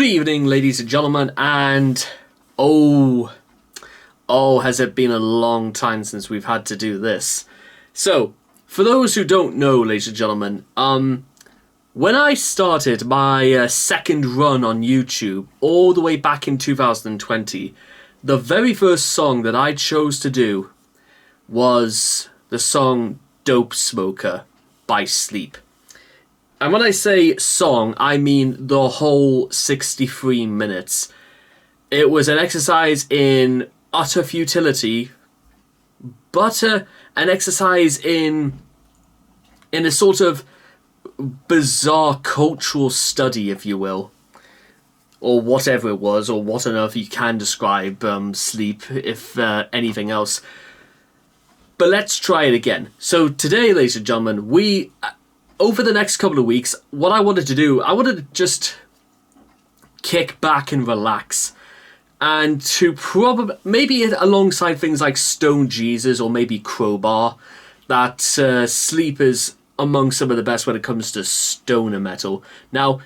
evening, ladies and gentlemen, and oh, has it been a long time since we've had to do this. So, for those who don't know, ladies and gentlemen, when I started my second run on YouTube, all the way back in 2020, the very first song that I chose to do was the song Dope Smoker by Sleep. And when I say song, I mean the whole 63 minutes. It was an exercise in utter futility, but an exercise in a sort of bizarre cultural study, if you will. Or whatever it was, or what on earth you can describe Sleep, if anything else. But let's try it again. So today, ladies and gentlemen, over the next couple of weeks, what I wanted to do, I wanted to just kick back and relax. And to probably, maybe alongside things like Stone Jesus or maybe Crowbar, that Sleep is among some of the best when it comes to stoner metal. Now,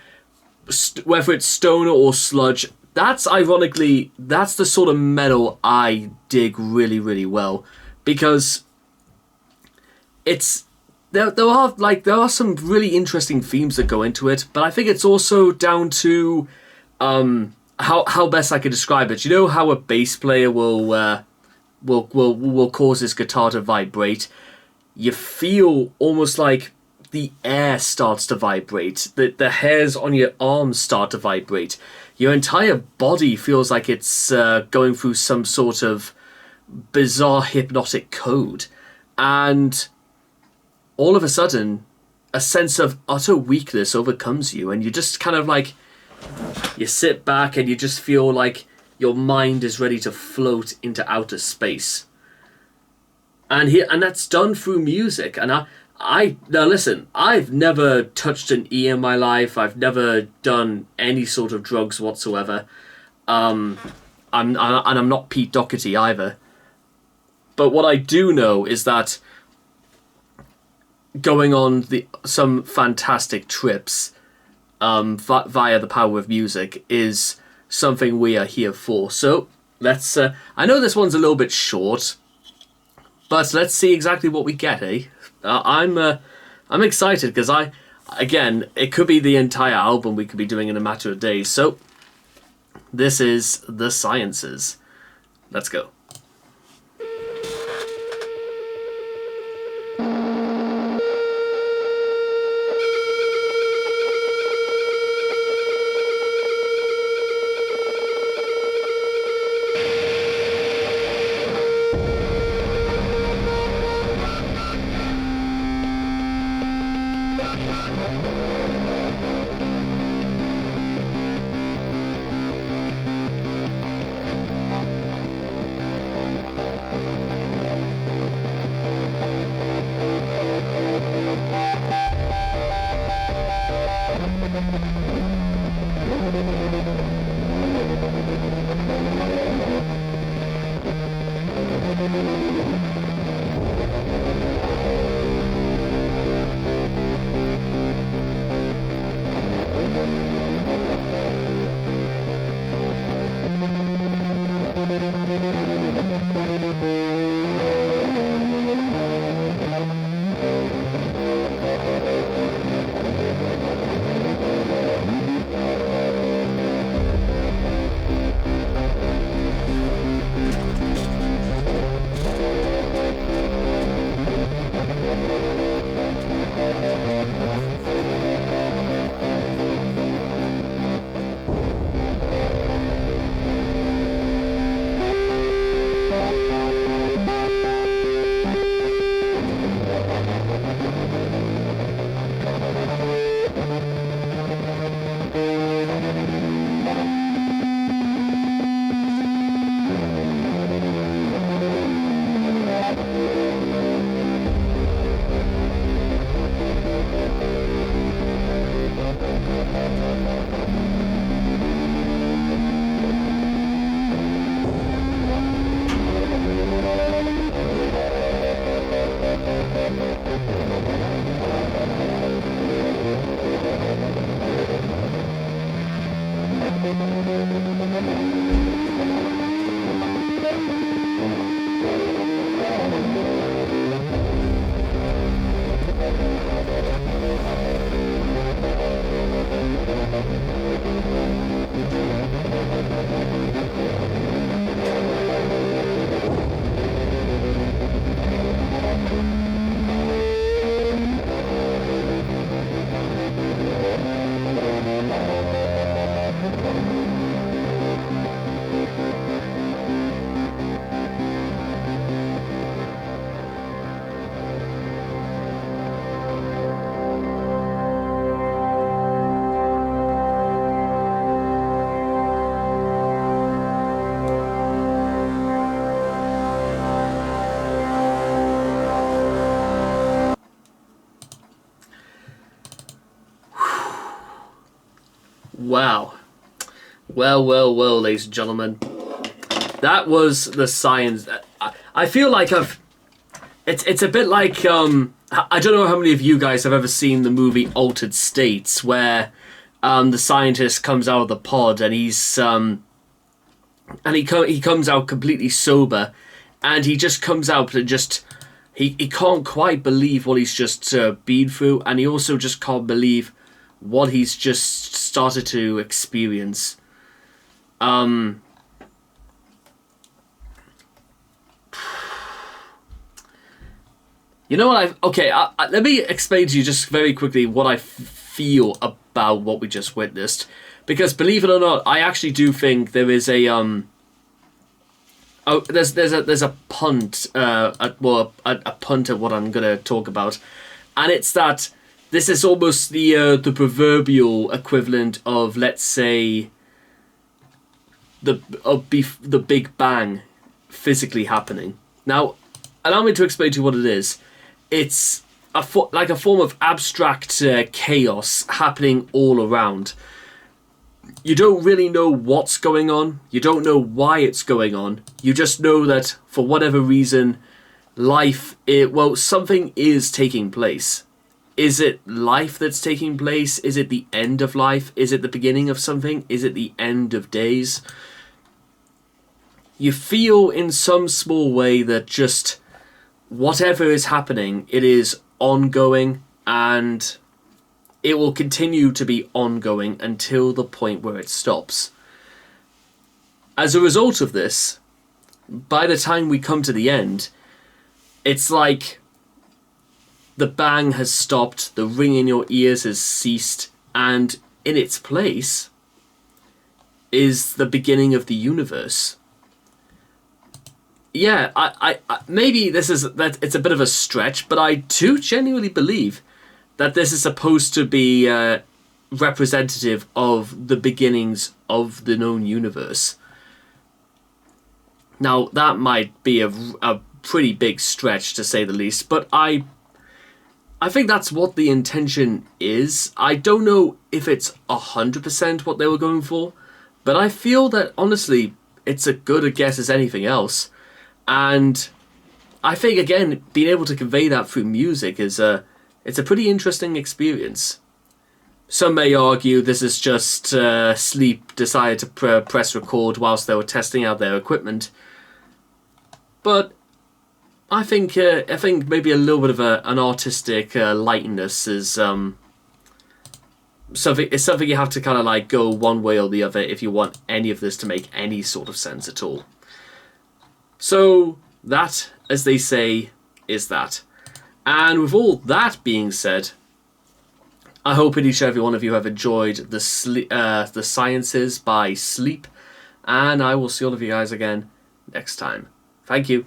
whether it's stoner or sludge, that's the sort of metal I dig really, really well. Because there are some really interesting themes that go into it, but I think it's also down to how best I could describe it. You know how a bass player will cause his guitar to vibrate? You feel almost like the air starts to vibrate. The hairs on your arms start to vibrate. Your entire body feels like it's going through some sort of bizarre hypnotic code. And all of a sudden, a sense of utter weakness overcomes you, and you just kind of like, you sit back and you just feel like your mind is ready to float into outer space. And that's done through music. And now listen, I've never touched an E in my life. I've never done any sort of drugs whatsoever. I'm not Pete Doherty either. But what I do know is that going on some fantastic trips via the power of music is something we are here for. So let's. I know this one's a little bit short, but let's see exactly what we get, eh? I'm excited because it could be the entire album we could be doing in a matter of days. So this is The Sciences. Let's go. Wow. Well, ladies and gentlemen. That was the science. I feel like It's a bit like, I don't know how many of you guys have ever seen the movie Altered States, where the scientist comes out of the pod and he's... and he comes out completely sober, and he just comes out and just... He can't quite believe what he's just been through, and he also just can't believe what he's just started to experience. You know what let me explain to you just very quickly what I feel about what we just witnessed. Because believe it or not, I actually do think there is a there's a punt a punt at what I'm gonna talk about, and it's that this is almost the proverbial equivalent of, let's say, the Big Bang physically happening. Now, allow me to explain to you what it is. It's like a form of abstract chaos happening all around. You don't really know what's going on. You don't know why it's going on. You just know that for whatever reason, something is taking place. Is it life that's taking place? Is it the end of life? Is it the beginning of something? Is it the end of days? You feel in some small way that just whatever is happening, it is ongoing, and it will continue to be ongoing until the point where it stops. As a result of this, by the time we come to the end, it's like the bang has stopped, the ring in your ears has ceased, and in its place is the beginning of the universe. Yeah, I maybe it's a bit of a stretch, but I do genuinely believe that this is supposed to be representative of the beginnings of the known universe. Now, that might be a pretty big stretch, to say the least, but I think that's what the intention is. I don't know if it's 100% what they were going for, but I feel that, honestly, it's as good a guess as anything else. And I think, again, being able to convey that through music it's a pretty interesting experience. Some may argue this is just Sleep decided to press record whilst they were testing out their equipment. But I think maybe a little bit of an artistic lightness is something you have to kind of like go one way or the other if you want any of this to make any sort of sense at all. So that, as they say, is that. And with all that being said, I hope each and every one of you have enjoyed the Sciences by Sleep, and I will see all of you guys again next time. Thank you.